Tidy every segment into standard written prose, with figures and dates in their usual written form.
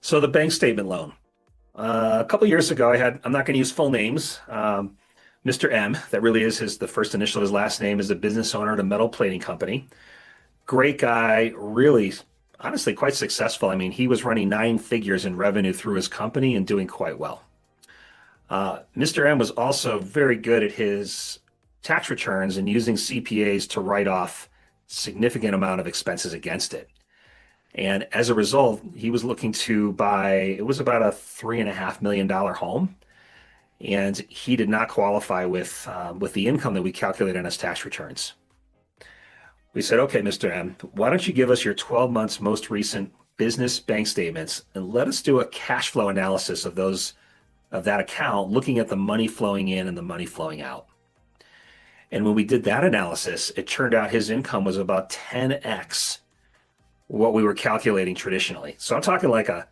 So the bank statement loan. A couple years ago, I'm not going to use full names. Mr. M, that really is the first initial of his last name, is a business owner at a metal plating company. Great guy, really, honestly, quite successful. I mean, he was running nine figures in revenue through his company and doing quite well. Mr. M was also very good at his tax returns and using CPAs to write off significant amount of expenses against it. And as a result, he was looking to buy, it was about a $3.5 million home. And he did not qualify with the income that we calculated on his tax returns. We said, okay, Mr. M, why don't you give us your 12 months most recent business bank statements and let us do a cash flow analysis of that account, looking at the money flowing in and the money flowing out. And when we did that analysis, it turned out his income was about 10x what we were calculating traditionally. So I'm talking like a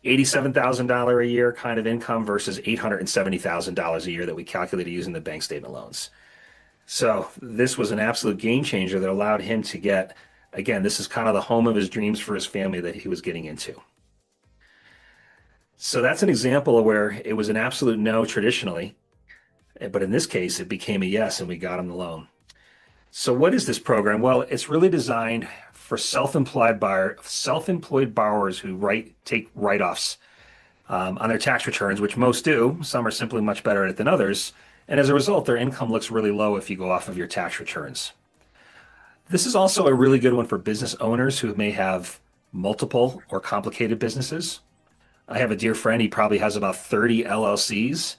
$87,000 a year kind of income versus $870,000 a year that we calculated using the bank statement loans. So this was an absolute game changer that allowed him to get, again, this is kind of the home of his dreams for his family that he was getting into. So that's an example of where it was an absolute no traditionally, but in this case, it became a yes and we got him the loan. So what is this program? Well, it's really designed for self-employed borrowers who take write-offs on their tax returns, which most do. Some are simply much better at it than others. And as a result, their income looks really low if you go off of your tax returns. This is also a really good one for business owners who may have multiple or complicated businesses. I have a dear friend, he probably has about 30 LLCs.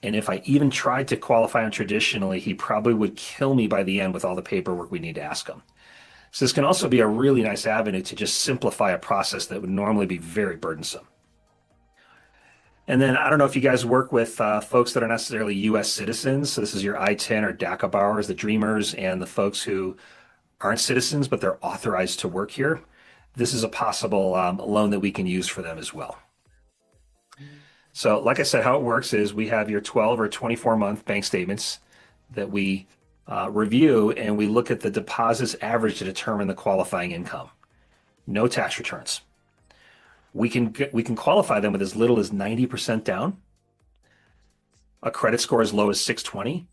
And if I even tried to qualify him traditionally, he probably would kill me by the end with all the paperwork we need to ask him. So this can also be a really nice avenue to just simplify a process that would normally be very burdensome. And then I don't know if you guys work with folks that are necessarily U.S. citizens. So this is your I-10 or DACA borrowers, the dreamers, and the folks who aren't citizens, but they're authorized to work here. This is a possible loan that we can use for them as well. So like I said, how it works is we have your 12 or 24-month bank statements that we review, and we look at the deposits average to determine the qualifying income. No tax returns. We can qualify them with as little as 90% down, a credit score as low as 620,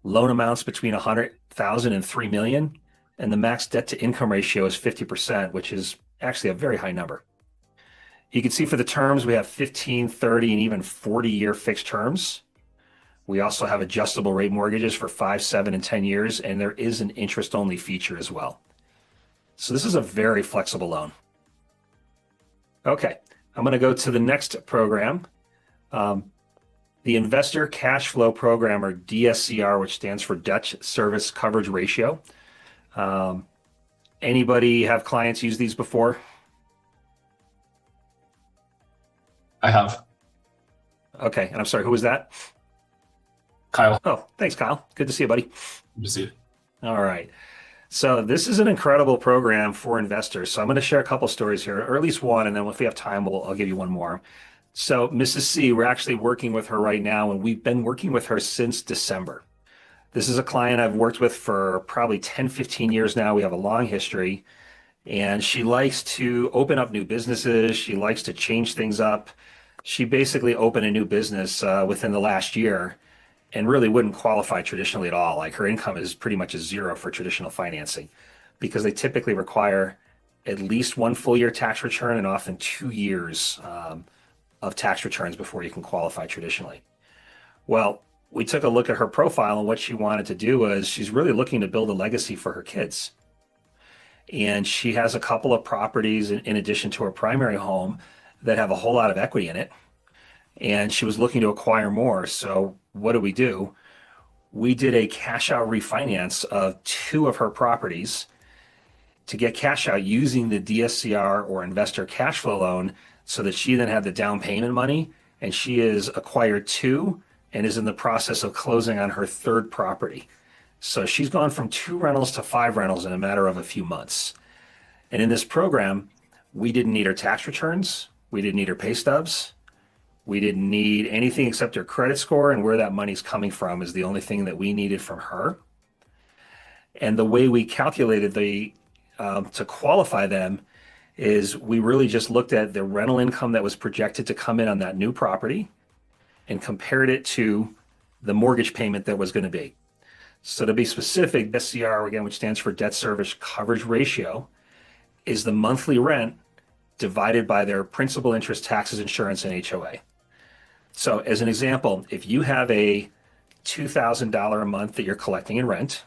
loan amounts between 100,000 and 3 million, and the max debt to income ratio is 50%, which is actually a very high number. You can see for the terms, we have 15, 30, and even 40-year fixed terms. We also have adjustable rate mortgages for 5, 7, and 10 years, and there is an interest-only feature as well. So this is a very flexible loan. Okay, I'm going to go to the next program, the Investor Cash Flow Program, or DSCR, which stands for Debt Service Coverage Ratio. Anybody have clients use these before? I have. Okay, and I'm sorry, who was that? Kyle. Oh, thanks, Kyle. Good to see you, buddy. Good to see you. All right. So this is an incredible program for investors. So I'm going to share a couple stories here, or at least one, and then if we have time, I'll give you one more. So Mrs. C, we're actually working with her right now, and we've been working with her since December. This is a client I've worked with for probably 10, 15 years now. We have a long history, and she likes to open up new businesses. She likes to change things up. She basically opened a new business within the last year and really wouldn't qualify traditionally at all. Like her income is pretty much a zero for traditional financing because they typically require at least one full year tax return and often 2 years of tax returns before you can qualify traditionally. Well, we took a look at her profile, and what she wanted to do was she's really looking to build a legacy for her kids. And she has a couple of properties in addition to her primary home that have a whole lot of equity in it. And she was looking to acquire more. So what do? We did a cash out refinance of 2 of her properties to get cash out using the DSCR or investor cash flow loan so that she then had the down payment money, and she has acquired 2 and is in the process of closing on her 3rd property. So she's gone from 2 rentals to 5 rentals in a matter of a few months. And in this program, we didn't need her tax returns. We didn't need her pay stubs. We didn't need anything except her credit score, and where that money's coming from is the only thing that we needed from her. And the way we calculated to qualify them is we really just looked at the rental income that was projected to come in on that new property and compared it to the mortgage payment that was going to be. So to be specific, DSCR, again, which stands for debt service coverage ratio, is the monthly rent divided by their principal, interest, taxes, insurance, and HOA. So as an example, if you have a $2,000 a month that you're collecting in rent,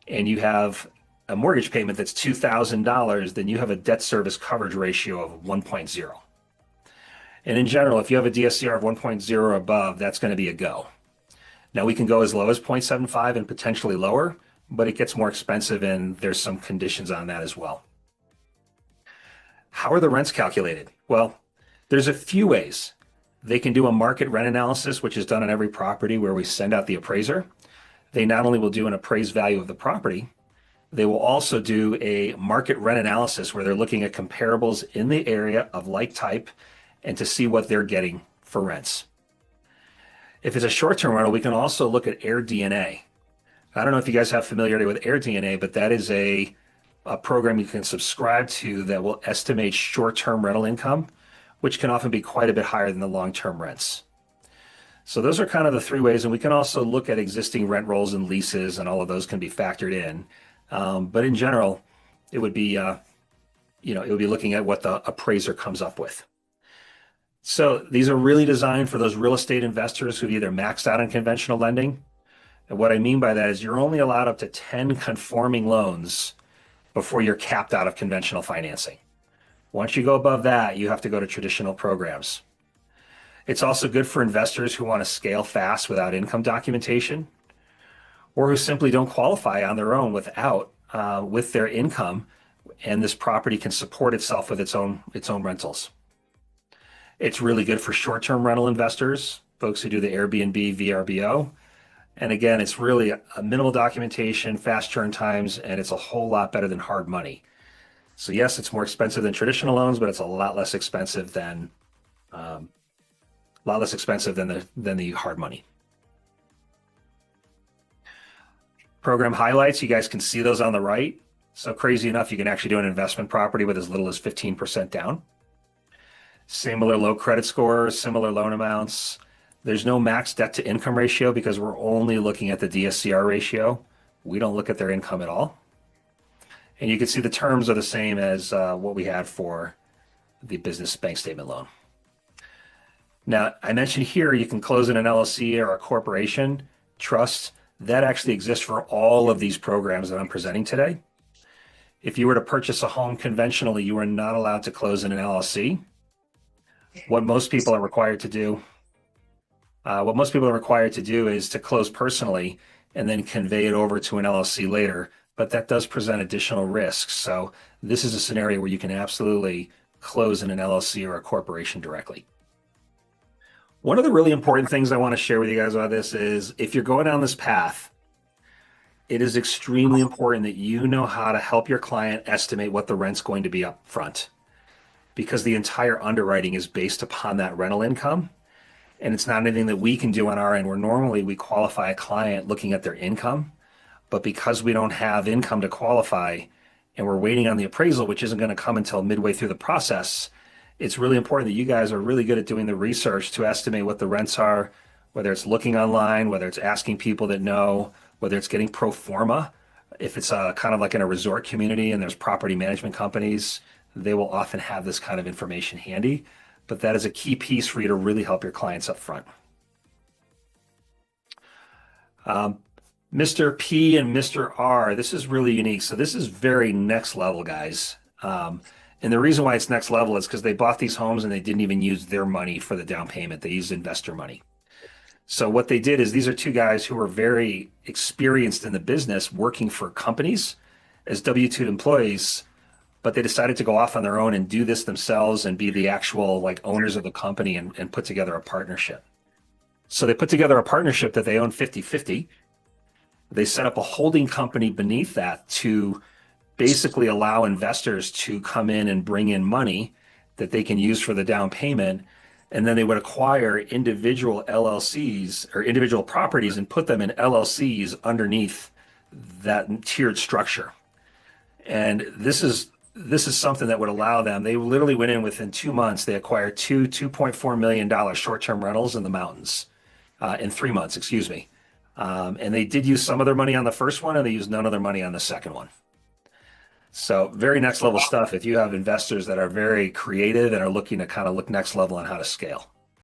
and you have a mortgage payment that's $2,000, then you have a debt service coverage ratio of 1.0. And in general, if you have a DSCR of 1.0 or above, that's going to be a go. Now we can go as low as 0.75 and potentially lower, but it gets more expensive and there's some conditions on that as well. How are the rents calculated? Well, there's a few ways. They can do a market rent analysis, which is done on every property where we send out the appraiser. They not only will do an appraised value of the property, they will also do a market rent analysis where they're looking at comparables in the area of like type and to see what they're getting for rents. If it's a short-term rental, we can also look at AirDNA. I don't know if you guys have familiarity with AirDNA, but that is a program you can subscribe to that will estimate short-term rental income, which can often be quite a bit higher than the long-term rents. So those are kind of the three ways, and we can also look at existing rent rolls and leases, and all of those can be factored in. But in general, it would be, it would be looking at what the appraiser comes up with. So these are really designed for those real estate investors who've either maxed out on conventional lending. And what I mean by that is you're only allowed up to 10 conforming loans before you're capped out of conventional financing. Once you go above that, you have to go to traditional programs. It's also good for investors who want to scale fast without income documentation, or who simply don't qualify on their own with their income, and this property can support itself with its own rentals. It's really good for short-term rental investors, folks who do the Airbnb, VRBO. And again, it's really a minimal documentation, fast turn times, and it's a whole lot better than hard money. So yes, it's more expensive than traditional loans, but it's a lot less expensive than the hard money. Program highlights, you guys can see those on the right. So crazy enough, you can actually do an investment property with as little as 15% down. Similar low credit scores, similar loan amounts. There's no max debt to income ratio because we're only looking at the DSCR ratio. We don't look at their income at all. And you can see the terms are the same as what we had for the business bank statement loan. Now, I mentioned here you can close in an LLC or a corporation, trust. That actually exists for all of these programs that I'm presenting today. If you were to purchase a home conventionally, you are not allowed to close in an LLC. What most people are required to do is to close personally and then convey it over to an LLC later, but that does present additional risks. So this is a scenario where you can absolutely close in an LLC or a corporation directly. One of the really important things I want to share with you guys about this is if you're going down this path, it is extremely important that you know how to help your client estimate what the rent's going to be up front, because the entire underwriting is based upon that rental income. And it's not anything that we can do on our end, where normally we qualify a client looking at their income. But because we don't have income to qualify and we're waiting on the appraisal, which isn't going to come until midway through the process, it's really important that you guys are really good at doing the research to estimate what the rents are, whether it's looking online, whether it's asking people that know, whether it's getting pro forma. If it's kind of like in a resort community and there's property management companies, they will often have this kind of information handy. But that is a key piece for you to really help your clients up front. Mr. P and Mr. R, this is really unique. So this is very next level, guys. And the reason why it's next level is because they bought these homes and they didn't even use their money for the down payment. They used investor money. So what they did is these are two guys who were very experienced in the business working for companies as W-2 employees, but they decided to go off on their own and do this themselves and be the actual owners of the company and put together a partnership. So they put together a partnership that they own 50-50. They set up a holding company beneath that to basically allow investors to come in and bring in money that they can use for the down payment. And then they would acquire individual LLCs or individual properties and put them in LLCs underneath that tiered structure. And this is this is something that would allow them. They literally went in within 2 months. They acquired two $2.4 million short-term rentals in the mountains in 3 months, excuse me. And they did use some of their money on the first one, and they used none of their money on the second one. So very next level stuff if you have investors that are very creative and are looking to kind of look next level on how to scale.